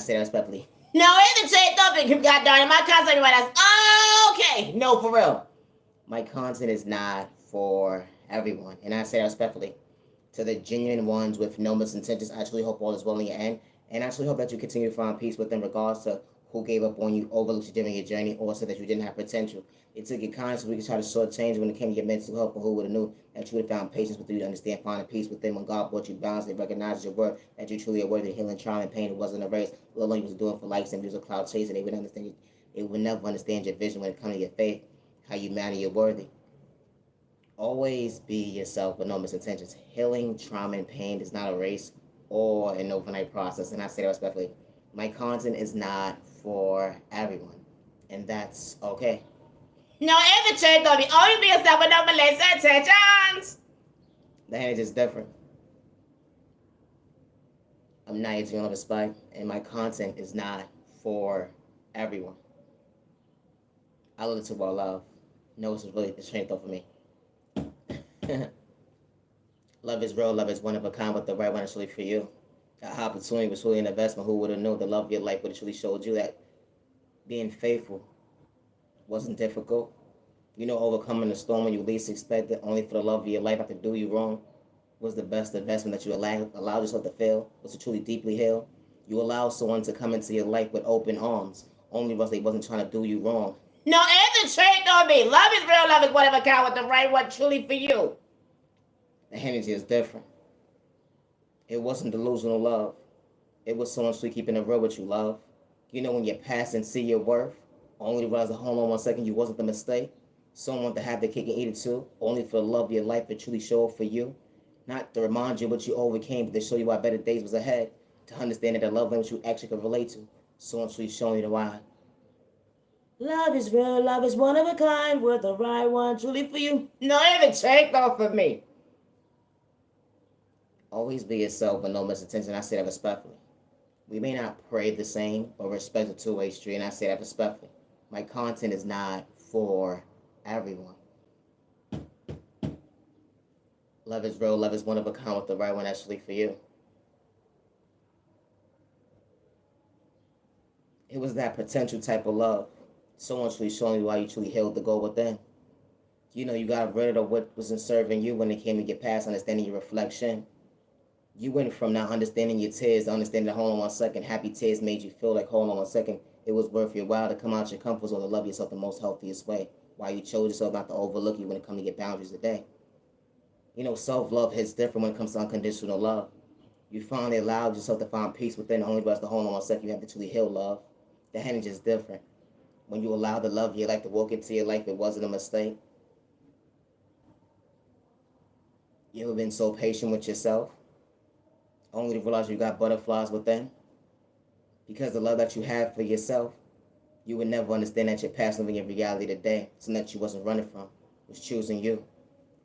say that respectfully. No, it's the same topic. God darn it, my content right now. Oh, okay. No, for real. My content is not for everyone, and I say that respectfully. To the genuine ones with no misintentions, I actually hope all is well in your end, and I actually hope that you continue to find peace within regards to who gave up on you, overlooked you during your journey, or said that you didn't have potential. It took your kindness so we could try to shortchange when it came to your mental health, but who would have knew that you would have found patience with you to understand, finding peace within when God brought you balance and recognizes your worth, that you truly are worthy of healing, trial, and pain. It wasn't a race. Let alone you was doing for likes and views of cloud chasing. They would understand you. They would never understand your vision when it comes to your faith, how you matter, you're worthy. Always be yourself with no misintentions. Healing, trauma, and pain is not a race or an overnight process, and I say that respectfully. My content is not for everyone, and that's okay. No, every church don't be only be yourself with no misintentions. The energy is different. I'm not using all of respect, and my content is not for everyone. I live to about love. No, it's really the strength for me. Love is real, love is one of a kind, but the right one is really for you. That opportunity was really an investment. Who would have known the love of your life would have truly showed you that being faithful wasn't difficult. You know, overcoming the storm when you least expected, only for the love of your life not to do you wrong, was the best investment that you allowed yourself to feel, was to truly deeply heal. You allowed someone to come into your life with open arms, only because they wasn't trying to do you wrong. No, it's the trade on me. Love is real, love is whatever kind with the right one truly for you. The energy is different. It wasn't delusional love. It was someone sweet keeping it real with you, love. You know when you pass and see your worth, only to realize that hold on 1 second, you wasn't the mistake. Someone to have the cake and eat it too, only for the love of your life to truly show up for you. Not to remind you what you overcame, but to show you why better days was ahead. To understand that the love language you actually could relate to. Someone truly showing you the why. Love is real, love is one of a kind, with the right one truly for you. No, even take off for me. Always be yourself with no misintention. I say that respectfully. We may not pray the same, but respect a two-way street, and I say that respectfully. My content is not for everyone. Love is real, love is one of a kind, with the right one actually for you. It was that potential type of love. Someone truly showing you why you truly healed the goal within. You know, you got rid of what wasn't serving you when it came to get past understanding your reflection. You went from not understanding your tears to understanding that hold on 1 second. Happy tears made you feel like hold on 1 second. It was worth your while to come out your comfort zone to love yourself the most healthiest way. Why you chose yourself not to overlook you when it comes to your boundaries today. You know, self-love hits different when it comes to unconditional love. You finally allowed yourself to find peace within, only for us to hold on 1 second. You have to truly heal love. The energy is different. When you allow the love of your life to walk into your life, it wasn't a mistake. You ever been so patient with yourself, only to realize you got butterflies within? Because the love that you have for yourself, you would never understand that you're passing over your reality today. Something that you wasn't running from, was choosing you.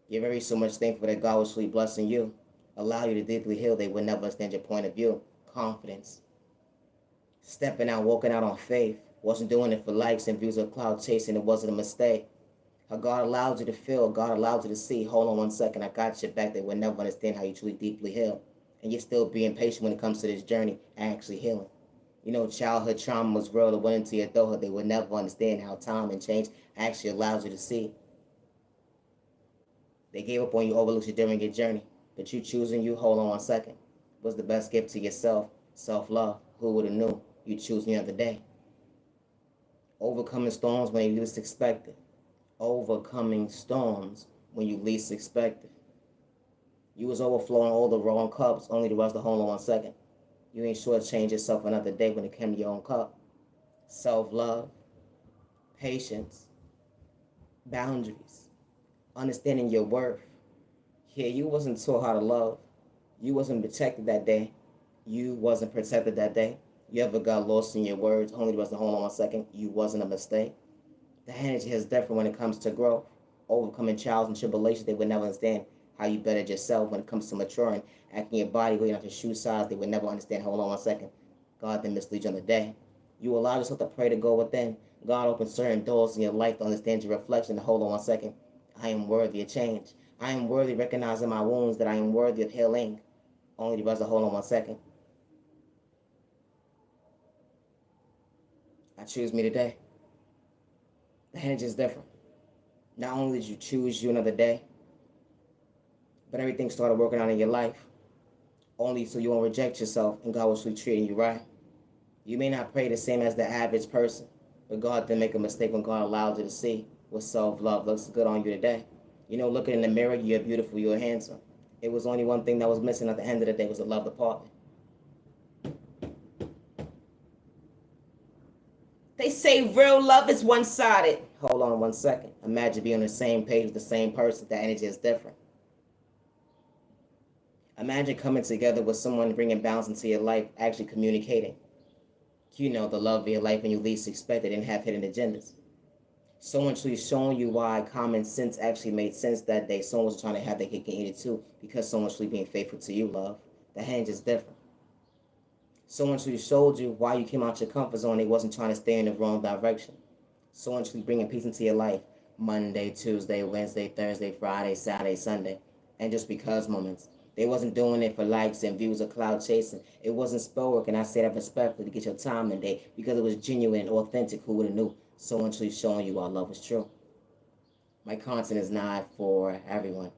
You're very so much thankful that God was truly blessing you. Allow you to deeply heal. They would never understand your point of view. Confidence. Stepping out, walking out on faith. Wasn't doing it for likes and views of cloud chasing. It wasn't a mistake. How God allowed you to feel, God allowed you to see. Hold on 1 second, I got your back. They would never understand how you truly deeply heal. And you're still being patient when it comes to this journey and actually healing. You know, childhood trauma was real. It went into your adulthood. They would never understand how time and change actually allows you to see. They gave up on you, overlooked you during your journey. But you choosing you, hold on 1 second, was the best gift to yourself. Self-love. Who would have knew you choose the other day? Overcoming storms when you least expected. Overcoming storms when you least expected. You was overflowing all the wrong cups, only to rush the hold on 1 second. You ain't shortchange yourself another day when it came to your own cup. Self-love, patience, boundaries, understanding your worth. Yeah, you wasn't taught how to love. You wasn't protected that day. You wasn't protected that day. You ever got lost in your words, only to rush the hold on 1 second. You wasn't a mistake. The energy is different when it comes to growth. Overcoming trials and tribulations, they would never understand how you bettered yourself when it comes to maturing. Acting your body, going out to shoe size, they would never understand. Hold on 1 second. God didn't mislead you on the day. You allow yourself to pray to go within. God opened certain doors in your life to understand your reflection. Hold on 1 second. I am worthy of change. I am worthy of recognizing my wounds, that I am worthy of healing. Only the rest of hold on 1 second. I choose me today. The energy is different. Not only did you choose you another day, but everything started working out in your life. Only so you won't reject yourself and God will be treating you right. You may not pray the same as the average person, but God didn't make a mistake when God allowed you to see what self-love looks good on you today. You know, looking in the mirror, you're beautiful, you're handsome. It was only one thing that was missing at the end of the day was the love department. They say real love is one-sided. Hold on 1 second. Imagine being on the same page with the same person. The energy is different. Imagine coming together with someone bringing balance into your life, actually communicating. You know, the love of your life when you least expect it and have hidden agendas. Someone truly showing you why common sense actually made sense that day. Someone was trying to have their cake and eat it too because someone truly being faithful to you, love. The hand is different. Someone truly showed you why you came out your comfort zone. They wasn't trying to stay in the wrong direction. Someone truly bringing peace into your life. Monday, Tuesday, Wednesday, Thursday, Friday, Saturday, Sunday. And just because moments. They wasn't doing it for likes and views or cloud chasing. It wasn't spell work, and I say that respectfully to get your time and day because it was genuine and authentic. Who would have knew? Someone truly showing you our love was true. My content is not for everyone,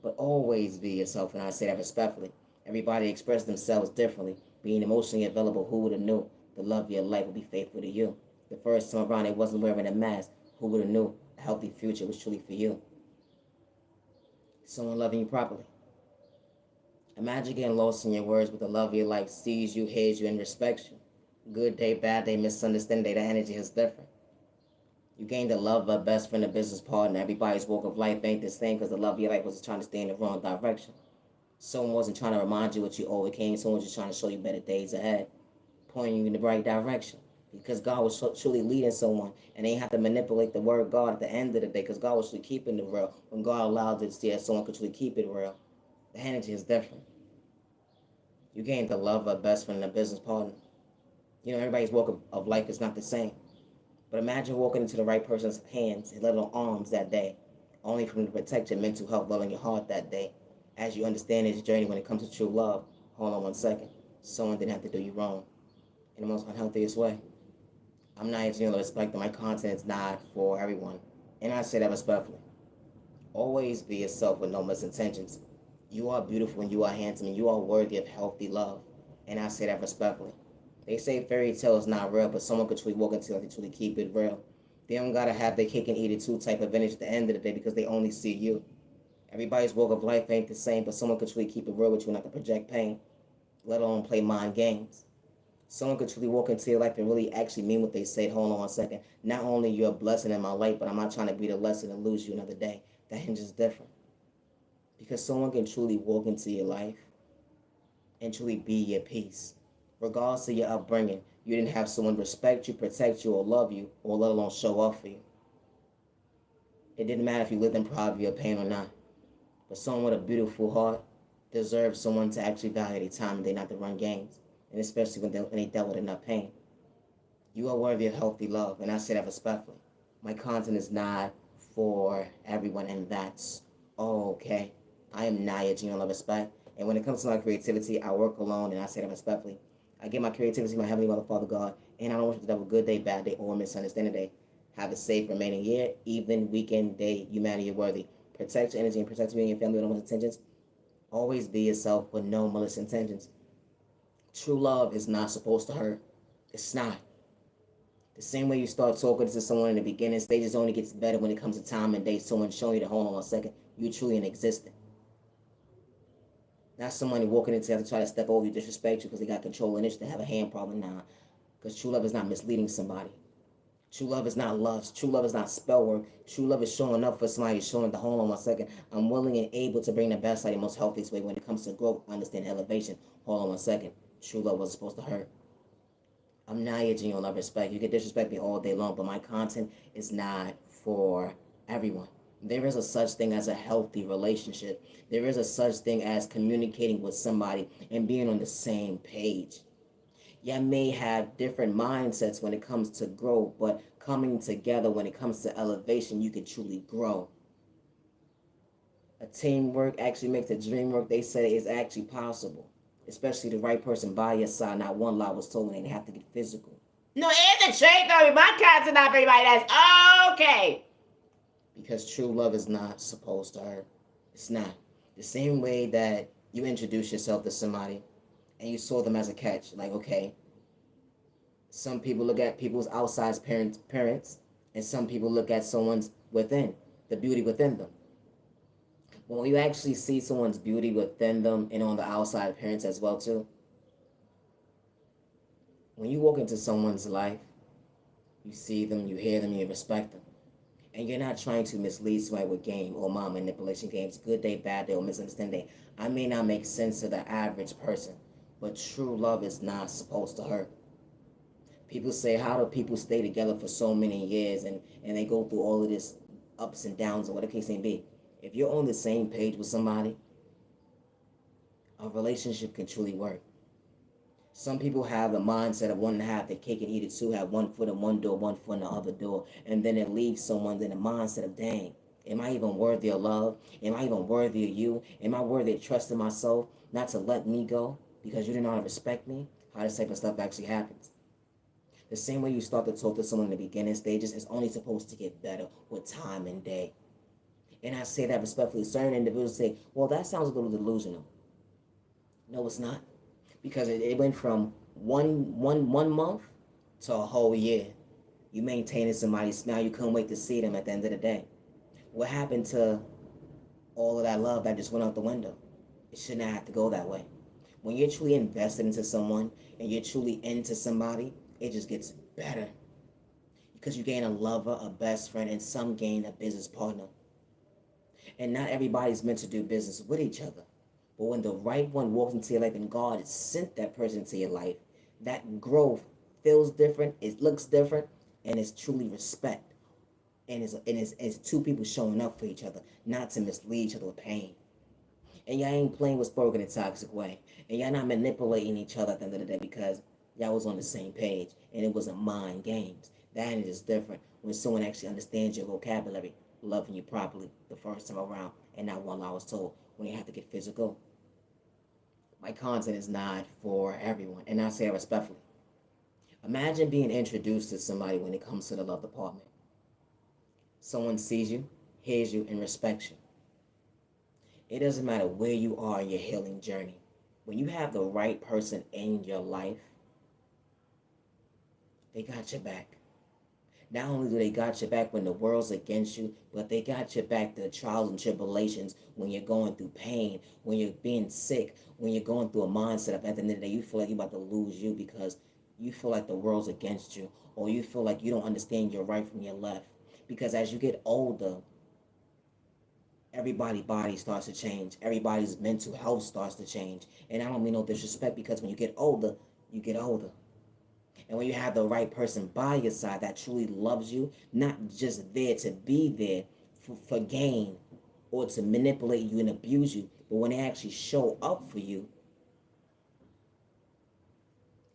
but always be yourself, and I say that respectfully. Everybody express themselves differently. Being emotionally available, who would have knew the love of your life would be faithful to you? The first time around, it wasn't wearing a mask. Who would have knew a healthy future was truly for you? Someone loving you properly. Imagine getting lost in your words, but the love of your life sees you, hears you, and respects you. Good day, bad day, misunderstanding day, the energy is different. You gain the love of a best friend, a business partner. Everybody's walk of life ain't the same because the love of your life was trying to stay in the wrong direction. Someone wasn't trying to remind you what you overcame. Someone was just trying to show you better days ahead, pointing you in the right direction. Because God was truly leading someone, and they have to manipulate the word God at the end of the day because God was truly keeping it real. When God allowed it to see that someone could truly keep it real, the energy is different. You gain the love of a best friend and a business partner. You know, everybody's walk of life is not the same. But imagine walking into the right person's hands and little arms that day, only for them to protect your mental health, well in your heart that day. As you understand this journey when it comes to true love, hold on 1 second. Someone didn't have to do you wrong in the most unhealthiest way. I'm not using to respect that my content is not for everyone. And I say that respectfully. Always be yourself with no misintentions. You are beautiful and you are handsome and you are worthy of healthy love. And I say that respectfully. They say fairy tale is not real, but someone could truly walk into it and truly keep it real. They don't gotta have their cake and eat it too type of energy at the end of the day because they only see you. Everybody's walk of life ain't the same, but someone could truly keep it real with you and not to project pain, let alone play mind games. Someone could truly walk into your life and really actually mean what they say. Hold on 1 second. Not only you're a blessing in my life, but I'm not trying to be the lesson and lose you another day. That hinge is different. Because someone can truly walk into your life and truly be your peace. Regardless of your upbringing, you didn't have someone respect you, protect you, or love you, or let alone show up for you. It didn't matter if you lived in poverty or pain or not. But someone with a beautiful heart deserves someone to actually value their time and they not to run games. And especially when they dealt with enough pain. You are worthy of healthy love, and I say that respectfully. My content is not for everyone, and that's okay. I am Naya, genuine love, respect. And when it comes to my creativity, I work alone, and I say that respectfully. I give my creativity to my Heavenly Mother, Father God, and I don't want you to have a good day, bad day, or misunderstanding day. Have a safe remaining year, evening, weekend, day. Humanity worthy. Protect your energy and protect you and your family with no malicious intentions. Always be yourself with no malicious intentions. True love is not supposed to hurt. It's not. The same way you start talking to someone in the beginning stages only gets better when it comes to time and day. Someone showing you the hold on 1 second, you truly in existence. Not someone walking into to try to step over you, disrespect you because they got control and initiative, have a hand problem now. Because true love is not misleading somebody. True love is not lust. True love is not spell work. True love is showing up for somebody, showing the hold on 1 second. I'm willing and able to bring the best out of the most healthiest way when it comes to growth, understand elevation. Hold on 1 second. True love wasn't supposed to hurt. I'm not your genuine love respect. You can disrespect me all day long, but my content is not for everyone. There is a such thing as a healthy relationship. There is a such thing as communicating with somebody and being on the same page. You may have different mindsets when it comes to growth, but coming together when it comes to elevation, you can truly grow. A teamwork actually makes the dream work. They say is actually possible, especially the right person by your side. Not one lie was told when they have to get physical. No, it's a trade though. My cats are not for anybody. That's okay. Because true love is not supposed to hurt. It's not. The same way that you introduce yourself to somebody and you saw them as a catch, like, okay, some people look at people's outside parents, and some people look at someone's within, the beauty within them. But when you actually see someone's beauty within them and on the outside appearance as well too, when you walk into someone's life, you see them, you hear them, you respect them. And you're not trying to mislead somebody with game or mind manipulation games, good day, bad day, or misunderstanding. I may not make sense to the average person, but true love is not supposed to hurt. People say, how do people stay together for so many years and they go through all of this ups and downs or whatever the case may be? If you're on the same page with somebody, a relationship can truly work. Some people have the mindset of wanting to have their cake and eat it too, have one foot in one door, one foot in the other door, and then it leaves someone in the mindset of, dang, am I even worthy of love? Am I even worthy of you? Am I worthy of trusting myself not to let me go because you didn't know how to respect me? How this type of stuff actually happens. The same way you start to talk to someone in the beginning stages is only supposed to get better with time and day. And I say that respectfully. Certain individuals say, well, that sounds a little delusional. No, it's not. Because it went from one month to a whole year. You maintaining somebody's smile. You couldn't wait to see them at the end of the day. What happened to all of that love that just went out the window? It shouldn't have to go that way. When you're truly invested into someone and you're truly into somebody, it just gets better. Because you gain a lover, a best friend, and some gain a business partner. And not everybody's meant to do business with each other. But when the right one walks into your life and God sent that person into your life, that growth feels different, it looks different, and it's truly respect. And it's two people showing up for each other, not to mislead each other with pain. And y'all ain't playing with spoken in a toxic way. And y'all not manipulating each other at the end of the day because y'all was on the same page and it wasn't mind games. That is different when someone actually understands your vocabulary, loving you properly the first time around, and not one I was told when you have to get physical. My content is not for everyone, and I say it respectfully. Imagine being introduced to somebody when it comes to the love department. Someone sees you, hears you, and respects you. It doesn't matter where you are in your healing journey. When you have the right person in your life, they got your back. Not only do they got your back when the world's against you, but they got your back through trials and tribulations when you're going through pain, when you're being sick, when you're going through a mindset of at the end of the day you feel like you're about to lose you because you feel like the world's against you, or you feel like you don't understand your right from your left. Because as you get older, everybody's body starts to change. Everybody's mental health starts to change. And I don't mean no disrespect because when you get older, you get older. And when you have the right person by your side that truly loves you, not just there to be there for gain or to manipulate you and abuse you, but when they actually show up for you,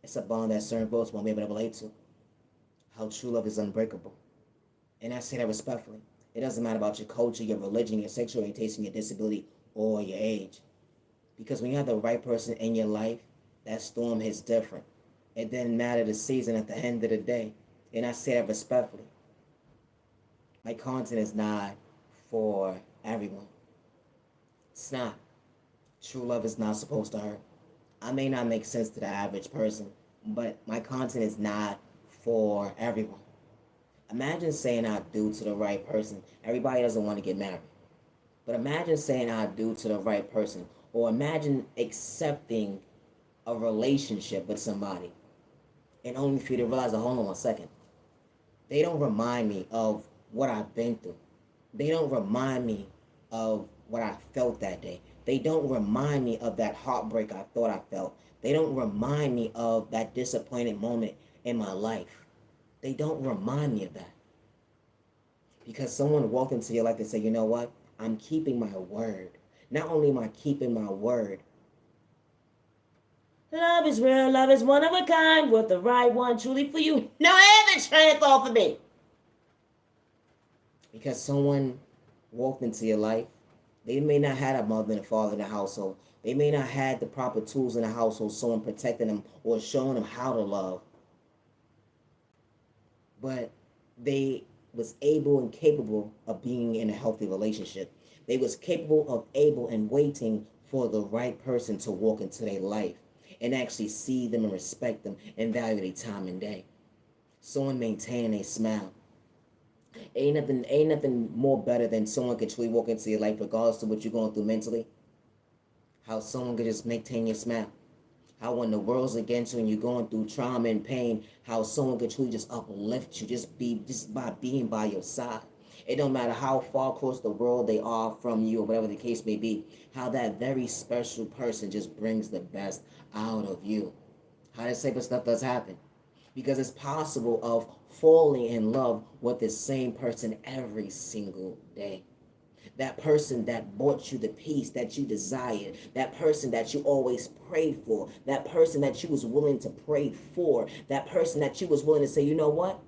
it's a bond that certain folks won't be able to relate to. How true love is unbreakable. And I say that respectfully. It doesn't matter about your culture, your religion, your sexual orientation, your disability, or your age. Because when you have the right person in your life, that storm hits different. It didn't matter the season at the end of the day. And I say that respectfully. My content is not for everyone. It's not. True love is not supposed to hurt. I may not make sense to the average person, but my content is not for everyone. Imagine saying I do to the right person. Everybody doesn't want to get married. But imagine saying I do to the right person. Or imagine accepting a relationship with somebody and only for you to realize, hold on 1 second, they don't remind me of what I've been through. They don't remind me of what I felt that day. They don't remind me of that heartbreak I thought I felt. They don't remind me of that disappointed moment in my life. They don't remind me of that. Because someone walked into your life and said, you know what? I'm keeping my word. Not only am I keeping my word, love is real, love is one of a kind, with the right one truly for you. No other train of thought for me. Because someone walked into your life, they may not have a mother and a father in the household. They may not have the proper tools in the household, someone protecting them or showing them how to love. but they was able and capable of being in a healthy relationship. They was capable of able and waiting for the right person to walk into their life and actually see them and respect them and value their time and day. Someone maintaining a smile. Ain't nothing more better than someone could truly walk into your life regardless of what you're going through mentally. How someone could just maintain your smile. How when the world's against you and you're going through trauma and pain, how someone could truly just uplift you just by being by your side. It don't matter how far across the world they are from you or whatever the case may be, how that very special person just brings the best out of you. How this type of stuff does happen. Because it's possible of falling in love with the same person every single day. That person that brought you the peace that you desired, that person that you always prayed for, that person that you was willing to pray for, that person that you was willing to say, you know what?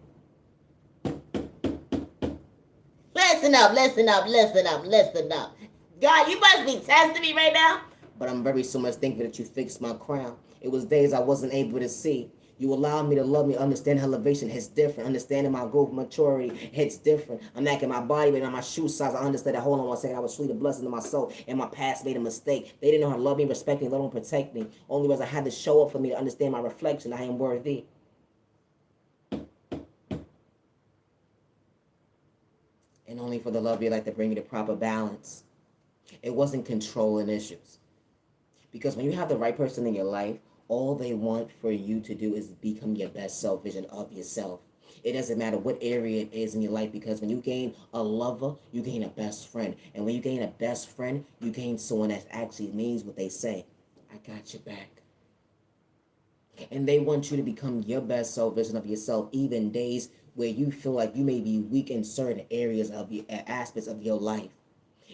Listen up, listen up, listen up, listen up. God, you must be testing me right now. But I'm very so much thankful that you fixed my crown. It was days I wasn't able to see. You allowed me to love me, understand elevation hits different. Understanding my growth, maturity hits different. I'm acting my body, but on my shoe size, I understood that. Hold on one second, I was fleet of blessing to my soul, and my past made a mistake. They didn't know how to love me, respect me, let them protect me. Only was I had to show up for me to understand my reflection. I am worthy. And only for the love of your life to bring you the proper balance. It wasn't controlling issues. Because when you have the right person in your life, all they want for you to do is become your best self vision of yourself. It doesn't matter what area it is in your life, because when you gain a lover, you gain a best friend. And when you gain a best friend, you gain someone that actually means what they say. I got your back. And they want you to become your best self vision of yourself, even days where you feel like you may be weak in certain areas of your aspects of your life.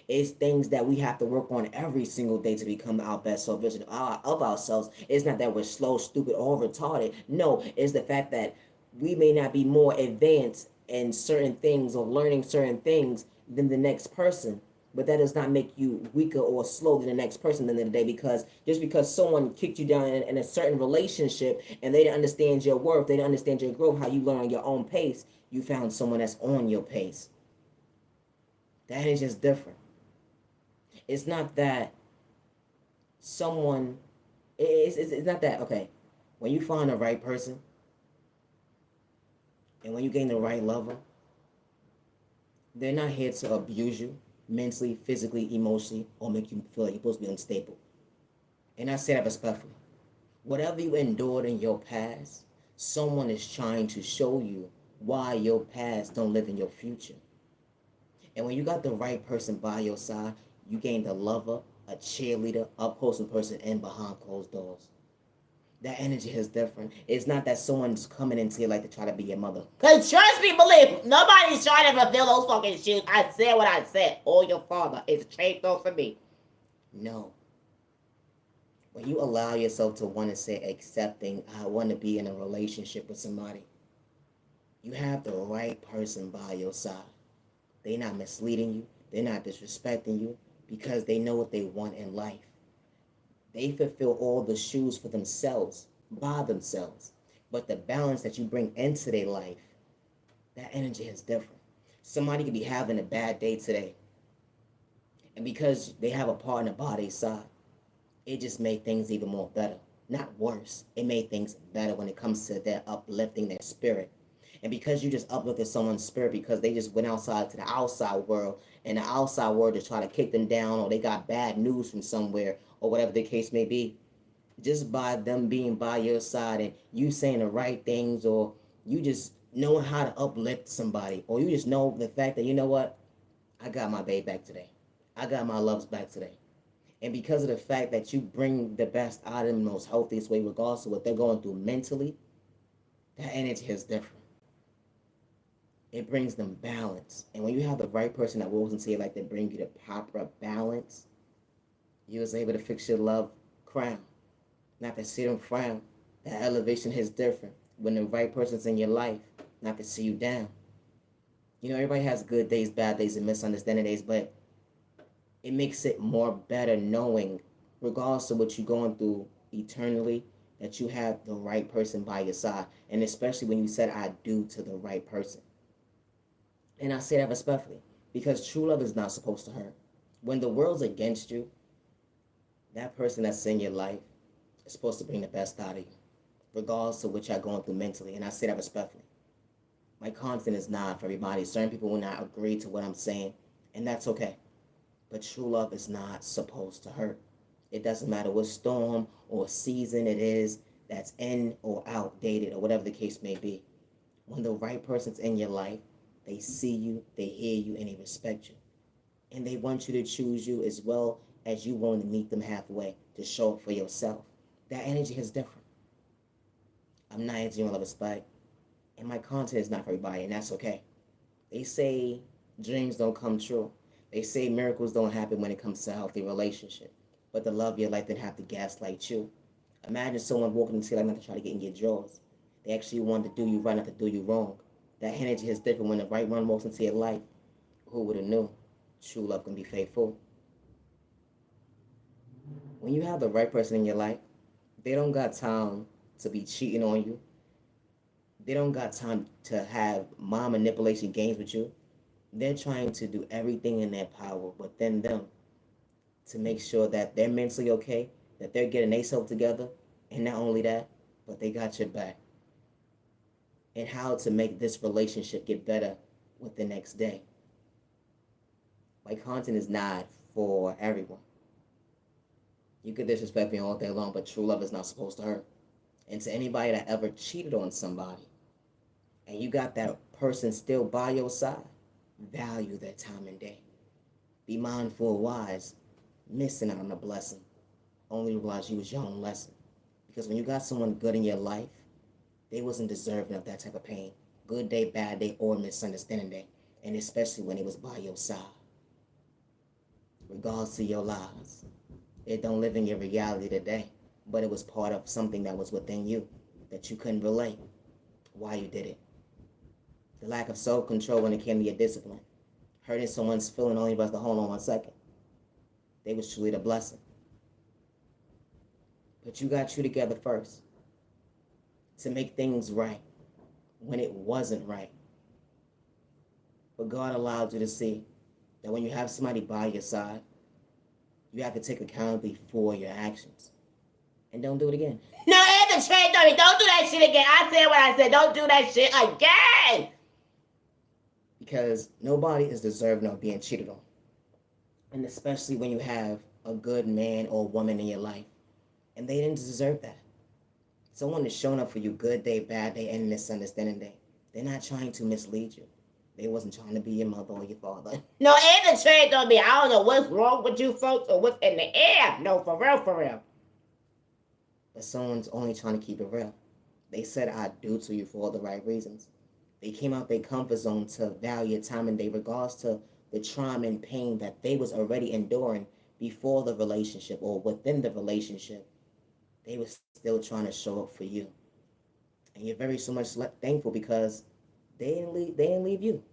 It's things that we have to work on every single day to become our best self vision of ourselves. It's not that we're slow, stupid, or retarded. No, it's the fact that we may not be more advanced in certain things or learning certain things than the next person. But that does not make you weaker or slow than the next person at the end of the day, because just because someone kicked you down in a certain relationship and they didn't understand your worth, they didn't understand your growth, how you learn on your own pace, you found someone that's on your pace. That is just different. It's not that someone, it's not that, okay, when you find the right person and when you gain the right lover, they're not here to abuse you mentally, physically, emotionally, or make you feel like you're supposed to be unstable. And I say that respectfully. Whatever you endured in your past, someone is trying to show you why your past don't live in your future. And when you got the right person by your side, you gained a lover, a cheerleader, up close in person, and behind closed doors. That energy is different. It's not that someone's coming into your life to try to be your mother. Cause trust me, believe, nobody's trying to fulfill those fucking shoes. I said what I said. Or your father is straight though for me. No. When you allow yourself to want to say accepting, I want to be in a relationship with somebody, you have the right person by your side. They're not misleading you. They're not disrespecting you, because they know what they want in life. They fulfill all the shoes for themselves, by themselves. But the balance that you bring into their life, that energy is different. Somebody could be having a bad day today, and because they have a partner by their side, it just made things even more better. Not worse. It made things better when it comes to their uplifting their spirit. And because you just uplifted someone's spirit because they just went outside to the outside world, and the outside world just try to kick them down, or they got bad news from somewhere, or whatever the case may be, just by them being by your side and you saying the right things, or you just knowing how to uplift somebody, or you just know the fact that, you know what, I got my babe back today. I got my loves back today. And because of the fact that you bring the best out of them in the most healthiest way, regardless of what they're going through mentally, that energy is different. It brings them balance. And when you have the right person that walks into your life that bring you the proper balance, you was able to fix your love crown. Not to see them frown. That elevation is different when the right person's in your life, not to see you down. You know, everybody has good days, bad days, and misunderstanding days, but it makes it more better knowing, regardless of what you're going through eternally, that you have the right person by your side, and especially when you said I do to the right person. And I say that respectfully because true love is not supposed to hurt. When the world's against you, that person that's in your life is supposed to bring the best out of you, regardless of what you're going through mentally. And I say that respectfully. My content is not for everybody. Certain people will not agree to what I'm saying, and that's okay. But true love is not supposed to hurt. It doesn't matter what storm or season it is that's in or outdated or whatever the case may be. When the right person's in your life, they see you, they hear you, and they respect you. And they want you to choose you as well as you want to meet them halfway to show up for yourself. That energy is different. I'm not into love respect, and my content is not for everybody, and that's okay. They say dreams don't come true. They say miracles don't happen when it comes to a healthy relationship. But the love of your life didn't have to gaslight you. Imagine someone walking into your life not to try to get in your drawers. They actually want to do you right, not to do you wrong. That energy is different when the right one walks into your life. Who would have knew? True love can be faithful. When you have the right person in your life, they don't got time to be cheating on you. They don't got time to have mind manipulation games with you. They're trying to do everything in their power within them to make sure that they're mentally okay, that they're getting themselves together, and not only that, but they got your back. And how to make this relationship get better with the next day. My content is not for everyone. You could disrespect me all day long, but true love is not supposed to hurt. And to anybody that ever cheated on somebody, and you got that person still by your side, value their time and day. Be mindful of wise, missing out on a blessing. Only realize you was your own lesson. Because when you got someone good in your life, they wasn't deserving of that type of pain. Good day, bad day, or misunderstanding day. And especially when it was by your side. Regardless to your lies. It don't live in your reality today. But it was part of something that was within you that you couldn't relate. Why you did it. The lack of self-control when it came to your discipline. Hurting someone's feeling only for us to hold on 1 second. They was truly the blessing. But you got you together first. To make things right. When it wasn't right. But God allowed you to see that when you have somebody by your side, you have to take accountability for your actions. And don't do it again. No, it's a trade, don't do that shit again. I said what I said. Don't do that shit again. Because nobody is deserving of being cheated on. And especially when you have a good man or woman in your life. And they didn't deserve that. Someone is showing up for you good day, bad day, and misunderstanding day. They're not trying to mislead you. They wasn't trying to be your mother or your father. No, it's a trade on me. I don't know what's wrong with you folks or what's in the air. No, for real, for real. But someone's only trying to keep it real. They said I do to you for all the right reasons. They came out their comfort zone to value time and day regards to the trauma and pain that they was already enduring before the relationship or within the relationship. They were still trying to show up for you. And you're very so much thankful because they didn't leave you.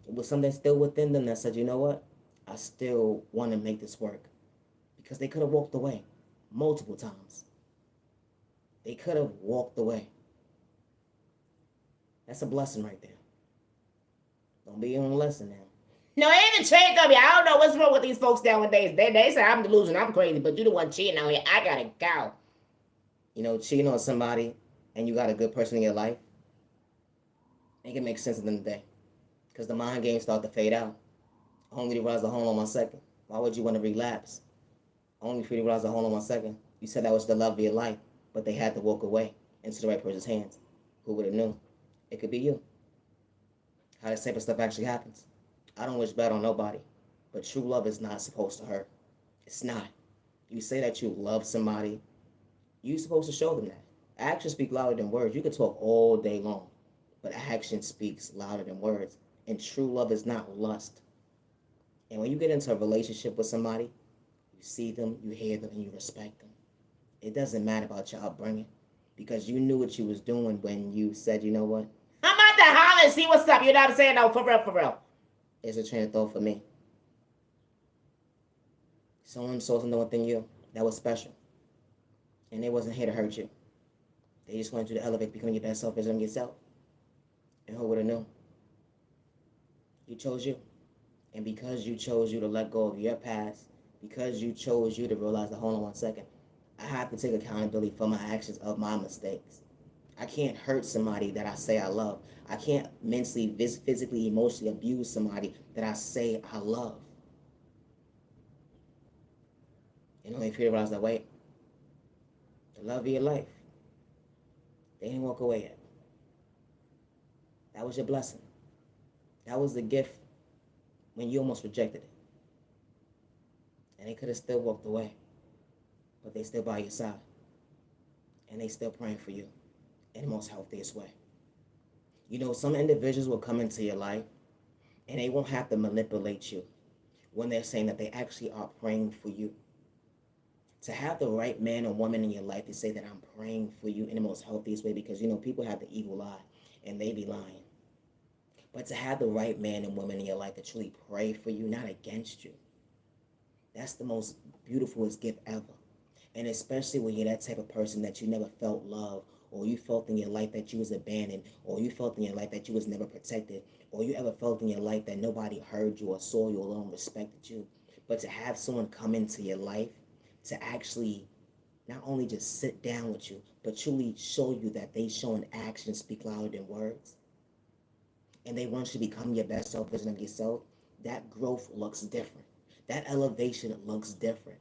It was something still within them that said, you know what? I still want to make this work. Because they could have walked away multiple times. They could have walked away. That's a blessing right there. Don't be on a lesson now. No, ain't a trade on me. I don't know what's wrong with these folks nowadays. They say I'm delusional, I'm crazy, but you the one cheating on here. I gotta go. You know, cheating on somebody and you got a good person in your life, it can make sense at the end of the day. Because the mind games start to fade out. Only to realize the hold on 1 second. Why would you want to relapse? Only for you to realize the hold on 1 second. You said that was the love of your life, but they had to walk away into the right person's hands. Who would have known? It could be you. How that type of stuff actually happens. I don't wish bad on nobody, but true love is not supposed to hurt. It's not. You say that you love somebody, you're supposed to show them that. Actions speak louder than words. You can talk all day long, but action speaks louder than words. And true love is not lust. And when you get into a relationship with somebody, you see them, you hear them, and you respect them. It doesn't matter about your upbringing because you knew what you was doing when you said, you know what? I'm about to holler and see what's up. You know what I'm saying? No, for real, for real. It's a train of thought for me. Someone saw something within you that was special. And they wasn't here to hurt you. They just wanted you to elevate, becoming your best self, version of yourself. And who would have known? You chose you. And because you chose you to let go of your past, because you chose you to realize that, hold on one second, I have to take accountability for my actions of my mistakes. I can't hurt somebody that I say I love. I can't mentally, physically, emotionally abuse somebody that I say I love. And only if you realize that, wait, the love of your life, they didn't walk away yet. That was your blessing. That was the gift when you almost rejected it. And they could have still walked away, but they still by your side. And they still praying for you in the most healthiest way. You know, some individuals will come into your life and they won't have to manipulate you when they're saying that they actually are praying for you. To have the right man or woman in your life to say that I'm praying for you in the most healthiest way, because, you know, people have the evil eye and they be lying. But to have the right man and woman in your life to truly pray for you, not against you, that's the most beautifulest gift ever. And especially when you're that type of person that you never felt love, or you felt in your life that you was abandoned, or you felt in your life that you was never protected, or you ever felt in your life that nobody heard you or saw you or respected you. But to have someone come into your life to actually not only just sit down with you, but truly show you that they show in action speak louder than words, and they want you to become your best self version of yourself, that growth looks different. That elevation looks different.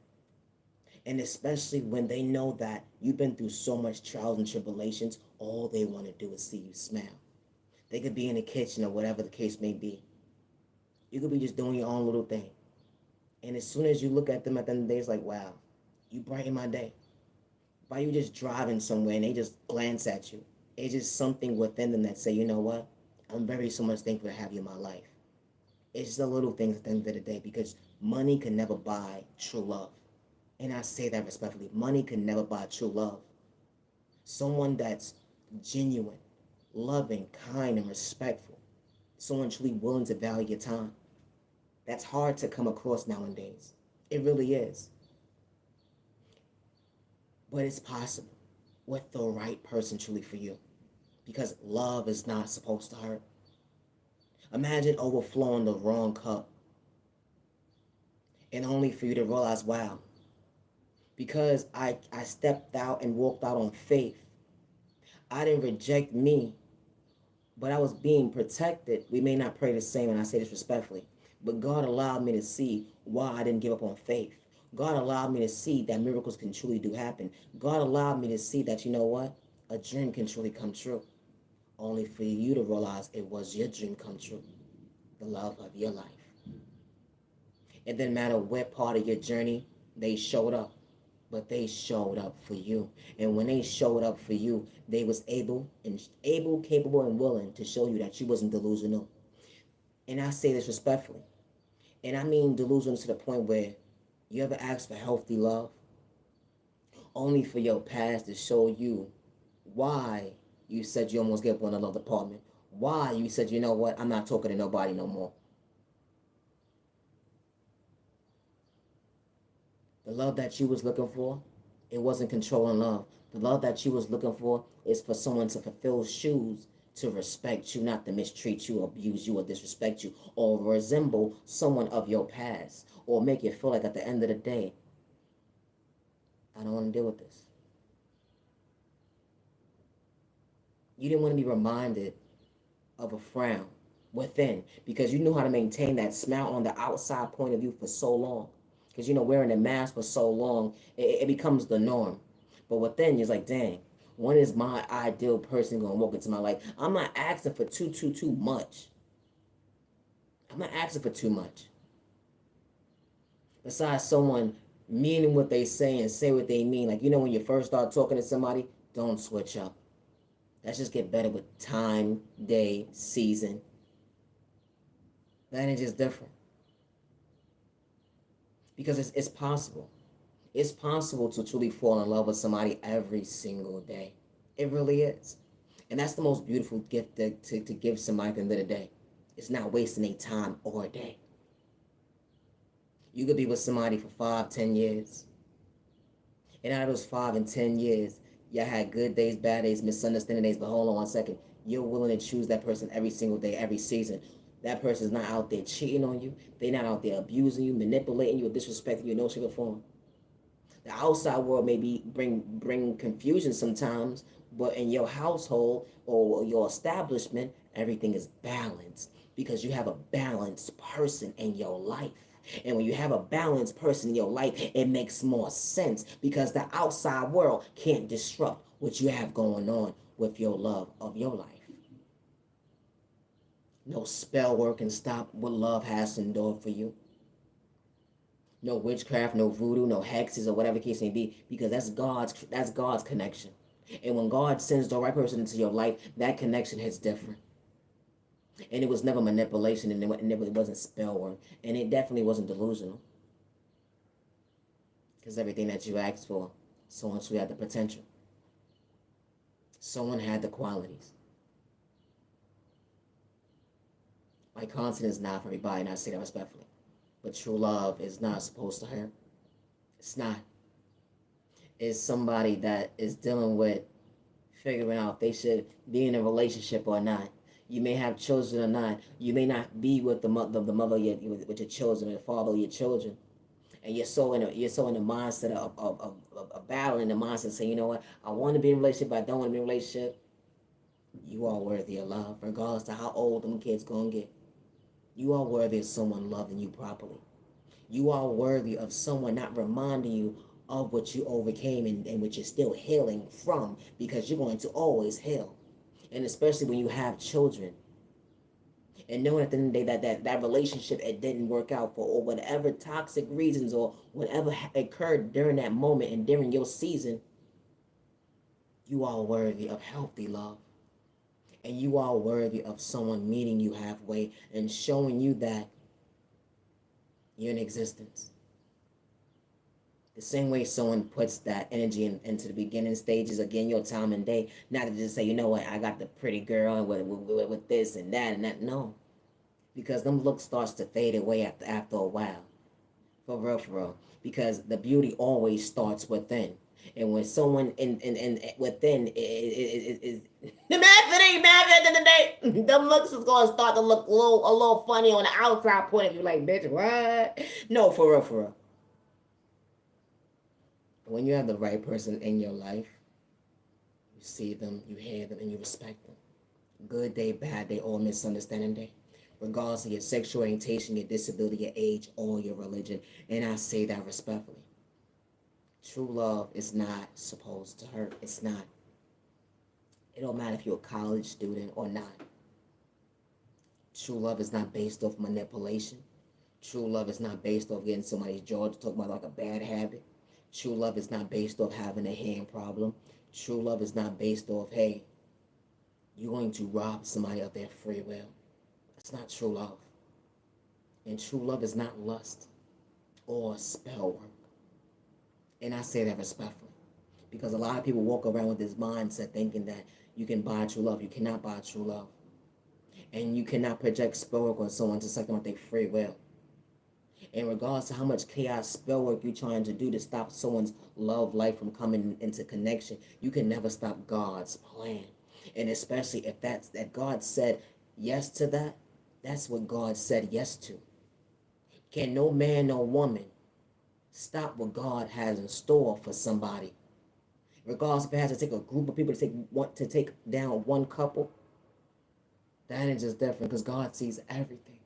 And especially when they know that you've been through so much trials and tribulations, all they want to do is see you smile. They could be in the kitchen or whatever the case may be. You could be just doing your own little thing. And as soon as you look at them at the end of the day, it's like, wow, you brighten my day. By you just driving somewhere and they just glance at you, it's just something within them that say, you know what? I'm very so much thankful to have you in my life. It's just the little things at the end of the day, because money can never buy true love. And I say that respectfully. Money can never buy true love. Someone that's genuine, loving, kind, and respectful. Someone truly willing to value your time. That's hard to come across nowadays. It really is. But it's possible with the right person truly for you. Because love is not supposed to hurt. Imagine overflowing the wrong cup and only for you to realize, wow, because I stepped out and walked out on faith, I didn't reject me, but I was being protected. We may not pray the same, and I say this respectfully, but God allowed me to see why I didn't give up on faith. God allowed me to see that miracles can truly do happen. God allowed me to see that, you know what? A dream can truly come true. Only for you to realize it was your dream come true. The love of your life. It didn't matter what part of your journey they showed up, but they showed up for you. And when they showed up for you, they was able, capable, and willing to show you that you wasn't delusional. And I say this respectfully. And I mean delusional to the point where you ever ask for healthy love, only for your past to show you why you said you almost gave up on another department. Why you said, you know what, I'm not talking to nobody no more. The love that you was looking for, it wasn't controlling love. The love that you was looking for is for someone to fulfill shoes, to respect you, not to mistreat you, abuse you, or disrespect you, or resemble someone of your past, or make you feel like at the end of the day, I don't want to deal with this. You didn't want to be reminded of a frown within, because you knew how to maintain that smile on the outside point of view for so long. Because, you know, wearing a mask for so long, it becomes the norm. But within, you're like, dang, when is my ideal person going to walk into my life? I'm not asking for too much. I'm not asking for too much. Besides someone meaning what they say and say what they mean. Like, you know, when you first start talking to somebody, don't switch up. Let's just get better with time, day, season. That ain't just different. Because it's possible. It's possible to truly fall in love with somebody every single day. It really is. And that's the most beautiful gift to give somebody at the end of the day. It's not wasting a time or a day. You could be with somebody for 5, 10 years. And out of those 5 and 10 years, y'all had good days, bad days, misunderstanding days. But hold on 1 second. You're willing to choose that person every single day, every season. That person's not out there cheating on you. They're not out there abusing you, manipulating you, or disrespecting you in no shape or form. The outside world may be bring confusion sometimes, but in your household or your establishment, everything is balanced because you have a balanced person in your life. And when you have a balanced person in your life, it makes more sense because the outside world can't disrupt what you have going on with your love of your life. No spell work can stop what love has to endure for you. No witchcraft, no voodoo, no hexes, or whatever the case may be, because that's God's connection. And when God sends the right person into your life, that connection is different. And it was never manipulation, and it wasn't spell work, and it definitely wasn't delusional. Because everything that you asked for, someone who had the potential, someone had the qualities. My content is not for everybody, and I say that respectfully. But true love is not supposed to hurt. It's not. It's somebody that is dealing with figuring out if they should be in a relationship or not. You may have children or not. You may not be with the mother with your children, the father of your children, and you're so in the mindset of battling the mindset, saying, you know what, I want to be in a relationship, but I don't want to be in a relationship. You are worthy of love, regardless of how old them kids gonna get. You are worthy of someone loving you properly. You are worthy of someone not reminding you of what you overcame and what you're still healing from, because you're going to always heal. And especially when you have children. And knowing at the end of the day that relationship, it didn't work out for or whatever toxic reasons or whatever occurred during that moment and during your season, you are worthy of healthy love. And you are worthy of someone meeting you halfway and showing you that you're in existence. The same way someone puts that energy into the beginning stages, again, your time and day, not to just say, you know what, I got the pretty girl with this and that and that. No, because them looks starts to fade away after a while. For real. Because the beauty always starts within. And when someone in within is the math, it ain't math at the end of the day. Them looks is gonna start to look a little funny on the outside point of view, like, bitch, what? No, for real. When you have the right person in your life, you see them, you hear them, and you respect them. Good day, bad day, or misunderstanding day. Regardless of your sexual orientation, your disability, your age, or your religion. And I say that respectfully. True love is not supposed to hurt. It's not. It don't matter if you're a college student or not. True love is not based off manipulation. True love is not based off getting somebody's jaw to talk about like a bad habit. True love is not based off having a hand problem. True love is not based off, hey, you're going to rob somebody of their free will. That's not true love. And true love is not lust or spell work. And I say that respectfully. Because a lot of people walk around with this mindset thinking that you can buy true love. You cannot buy true love. And you cannot project spell work on someone to suck them out their free will. In regards to how much chaos spell work you're trying to do to stop someone's love life from coming into connection, you can never stop God's plan. And especially if that God said yes to that, that's what God said yes to. Can no man, no woman stop what God has in store for somebody? Regardless if it has to take a group of people to take down one couple, that is just different because God sees everything.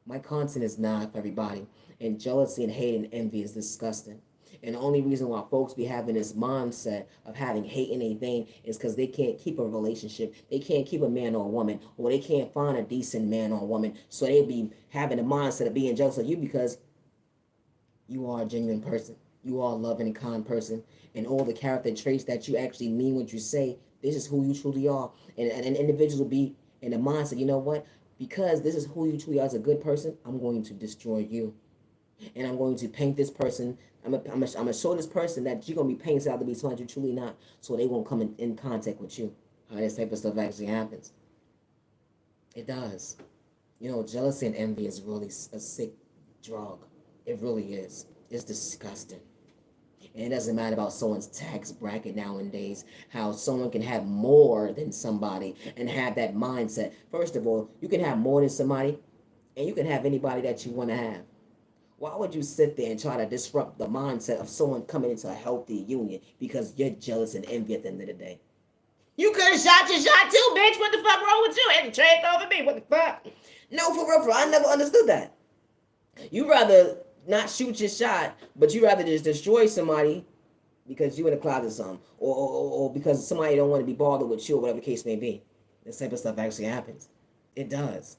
My content is not for everybody, and jealousy and hate and envy is disgusting. And the only reason why folks be having this mindset of having hate in their vein is because they can't keep a relationship. They can't keep a man or a woman, or they can't find a decent man or a woman. So they be having the mindset of being jealous of you because you are a genuine person. You are a loving and kind person. And all the character traits that you actually mean what you say, this is who you truly are. And individuals will be in the mindset, you know what? Because this is who you truly are as a good person, I'm going to destroy you. And I'm going to paint this person. I'm gonna show this person that you're going to be painted out to be someone you're truly not. So they won't come in contact with you. How this type of stuff actually happens. It does. You know, jealousy and envy is really a sick drug. It really is. It's disgusting. And it doesn't matter about someone's tax bracket nowadays, how someone can have more than somebody and have that mindset. First of all, you can have more than somebody and you can have anybody that you want to have. Why would you sit there and try to disrupt the mindset of someone coming into a healthy union because you're jealous and envy at the end of the day? You could have shot your shot too, bitch. What the fuck wrong with you? And trade over me. What the fuck? No, for real, I never understood that. You rather not shoot your shot, but you rather just destroy somebody because you in the closet or something, or because somebody don't want to be bothered with you, or whatever the case may be. This type of stuff actually happens. It does.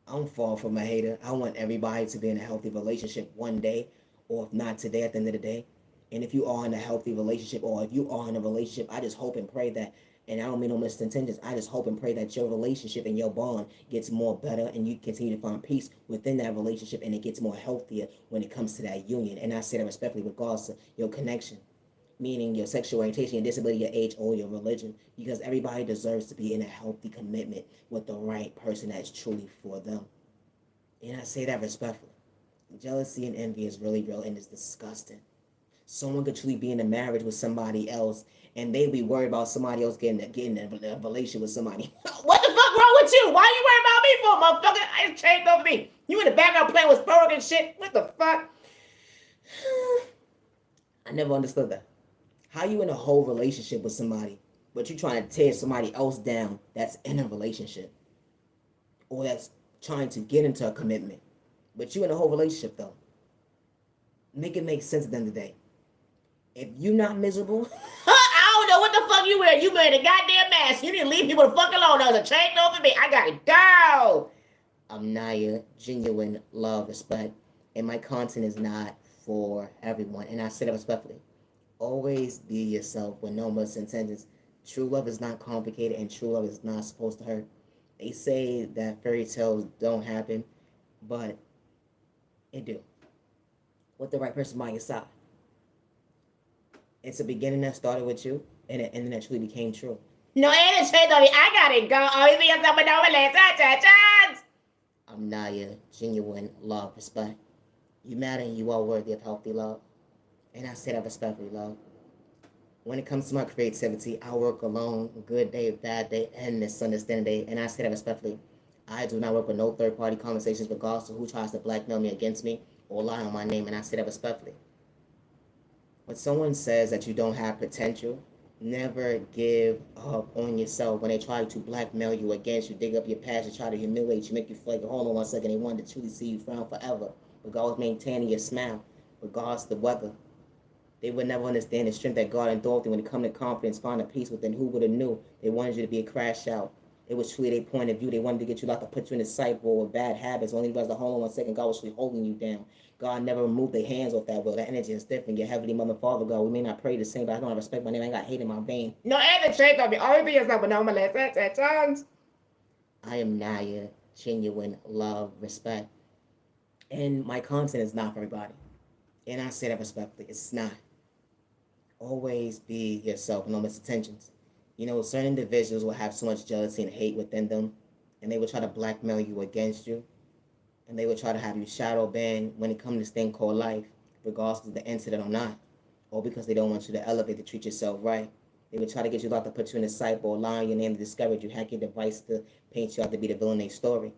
I don't fall for my hater. I want everybody to be in a healthy relationship one day, or if not today, at the end of the day. And if you are in a healthy relationship, or if you are in a relationship, I just hope and pray that, and I don't mean no misintentions, I just hope and pray that your relationship and your bond gets more better and you continue to find peace within that relationship and it gets more healthier when it comes to that union. And I say that respectfully regardless of your connection, meaning your sexual orientation, your disability, your age, or your religion, because everybody deserves to be in a healthy commitment with the right person that's truly for them. And I say that respectfully. Jealousy and envy is really real and it's disgusting. Someone could truly be in a marriage with somebody else and they be worried about somebody else getting a relationship with somebody. What the fuck wrong with you? Why are you worried about me for, motherfucker? I just changed over me. You in the background playing with Spurg and shit? What the fuck? I never understood that. How you in a whole relationship with somebody, but you trying to tear somebody else down that's in a relationship, or that's trying to get into a commitment, but you in a whole relationship though. Make it make sense at the end of the day. If you not miserable, I don't know what the fuck you wear. You wearing a goddamn mask. You need to leave people the fuck alone. That was a train over me. I gotta go. I'm Naya, genuine love, respect, and my content is not for everyone. And I say that respectfully. Always be yourself with no misintentions. True love is not complicated and true love is not supposed to hurt. They say that fairy tales don't happen, but it do. With the right person by your side. It's a beginning that started with you and an ending that truly became true. No, it's straight on me. I gotta go. Oh, me yourself with no chance. I'm Naya, genuine love, respect. You matter and you are worthy of healthy love. And I say that respectfully, love. When it comes to my creativity, I work alone, good day, bad day, and misunderstanding day. And I say that respectfully. I do not work with no third-party conversations regardless of who tries to blackmail me against me or lie on my name. And I say that respectfully. When someone says that you don't have potential, never give up on yourself. When they try to blackmail you against you, dig up your past, and try to humiliate you, make you feel like, hold on one second, they wanted to truly see you frown forever. Regardless maintaining your smile, regardless of the weather. They would never understand the strength that God endorsed when it comes to confidence, find a peace within. Who would have knew they wanted you to be a crash out? It was truly their point of view. They wanted to get you like to put you in a cycle of bad habits. Only because the hold on one second, God was really holding you down. God never removed their hands off that will. That energy is different. Your heavenly mother, Father, God. We may not pray the same, but I don't respect my name. I ain't got hate in my vein. No, and the truth of me. All be is not no last times. I am Naya, genuine love, respect. And my content is not for everybody. And I say that respectfully. It's not. Always be yourself, no misintentions. You know, certain individuals will have so much jealousy and hate within them, and they will try to blackmail you against you, and they will try to have you shadow ban when it comes to this thing called life, regardless of the incident or not, or because they don't want you to elevate to treat yourself right. They will try to get you out to put you in a cycle, allowing your name to discourage you, hack your device to paint you out to be the villain in their story.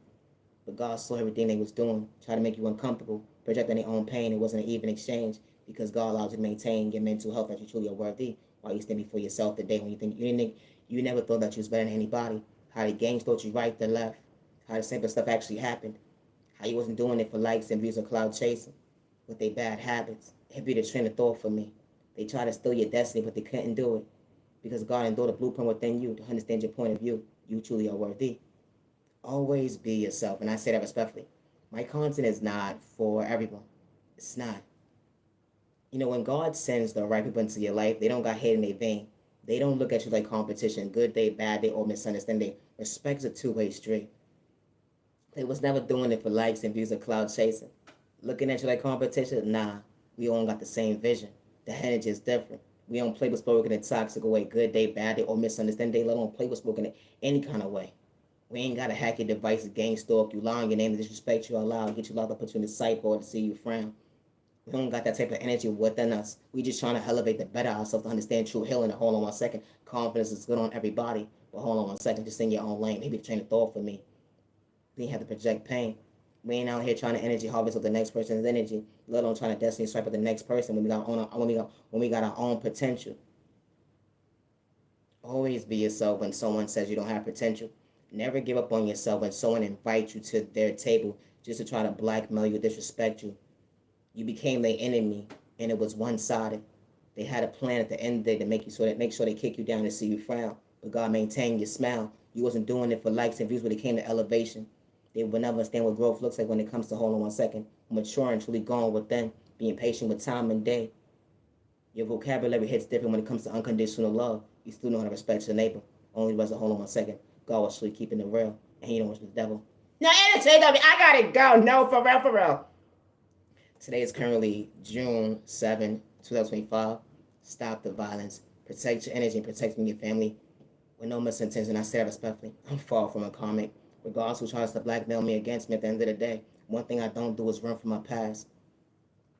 But God saw everything they was doing, try to make you uncomfortable, projecting their own pain. It wasn't an even exchange because God allowed you to maintain your mental health that you truly are worthy while you stand before yourself today when you never thought that you was better than anybody. How the gangs thought you right, the left. How the simple stuff actually happened. How you wasn't doing it for likes and views or cloud chasing with their bad habits. It'd be the train of thought for me. They tried to steal your destiny, but they couldn't do it because God endured a blueprint within you to understand your point of view. You truly are worthy. Always be yourself, and I say that respectfully. My content is not for everyone. It's not. You know, when God sends the right people into your life, they don't got hate in their vein. They don't look at you like competition, good day, bad day, or misunderstanding. Respect is a two-way street. They was never doing it for likes and views or cloud chasing. Looking at you like competition, nah. We all got the same vision. The energy is different. We don't play with spoken in a toxic way, good day, bad day, or misunderstanding. They don't play with spoken in any kind of way. We ain't gotta hack your devices, gang stalk you, lie on your name to disrespect you, allow, get you locked up, put you in the cycle, or to see you frown. We don't got that type of energy within us. We just trying to elevate the better ourselves to understand true healing. And hold on 1 second. Confidence is good on everybody. But hold on 1 second. Just in your own lane. Maybe the train of thought for me. We ain't have to project pain. We ain't out here trying to energy harvest with the next person's energy, let alone trying to destiny swipe with the next person when we got our own potential. Always be yourself when someone says you don't have potential. Never give up on yourself when someone invites you to their table just to try to blackmail you, disrespect you. You became their enemy, and it was one-sided. They had a plan at the end of the day to make sure they kick you down and see you frown. But God maintained your smile. You wasn't doing it for likes and views, but it came to elevation. They will never understand what growth looks like when it comes to hold on 1 second. Maturing, truly going within, being patient with time and day. Your vocabulary hits different when it comes to unconditional love. You still know how to respect your neighbor. Only was to hold on 1 second. God was really keeping it real, and he don't worship the devil. Now, I gotta go. No, for real, for real. Today is currently June 7, 2025. Stop the violence. Protect your energy and protect your family with no misintention. I say that respectfully. I'm far from a karmic. Regardless who tries to blackmail me against me at the end of the day, one thing I don't do is run from my past.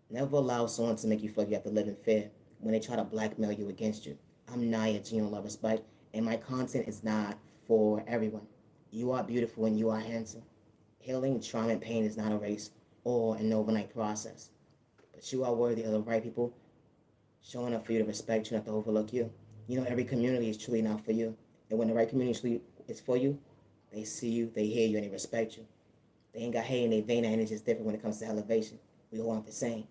Never allow someone to make you feel like you have to live in fear when they try to blackmail you against you. I'm Naya, Gino Love Respect, and my content is not for everyone. You are beautiful and you are handsome. Healing, trauma, and pain is not a race or an overnight process. But you are worthy of the right people showing up for you to respect you, not to overlook you. You know, every community is truly not for you. And when the right community is for you, they see you, they hear you, and they respect you. They ain't got hate in their vein. Their energy is different when it comes to elevation. We all want the same.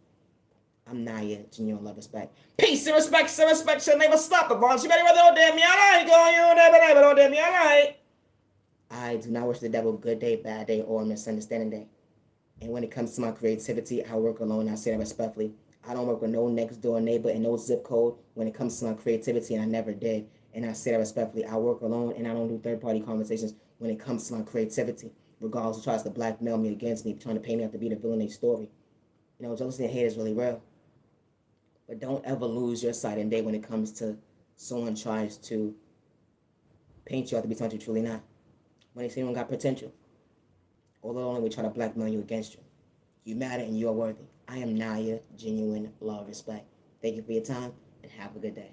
I'm Naya, genuine love, respect. Peace and respect, shall never stop. The boss, you better don't damn me, alright. Go you never don't damn me, alright. I do not wish the devil good day, bad day, or misunderstanding day. And when it comes to my creativity, I work alone. I say that respectfully. I don't work with no next door neighbor and no zip code when it comes to my creativity, and I never did. And I say that respectfully. I work alone, and I don't do third-party conversations when it comes to my creativity. Regardless who tries to blackmail me against me, trying to pay me out to be the villain of their story. You know, jealousy and hate is really real. But don't ever lose your sight and day when it comes to someone tries to paint you out to be something you truly not. When they say you don't got potential, or they'll only try to blackmail you against you. You matter and you are worthy. I am Naya, genuine love, respect. Thank you for your time and have a good day.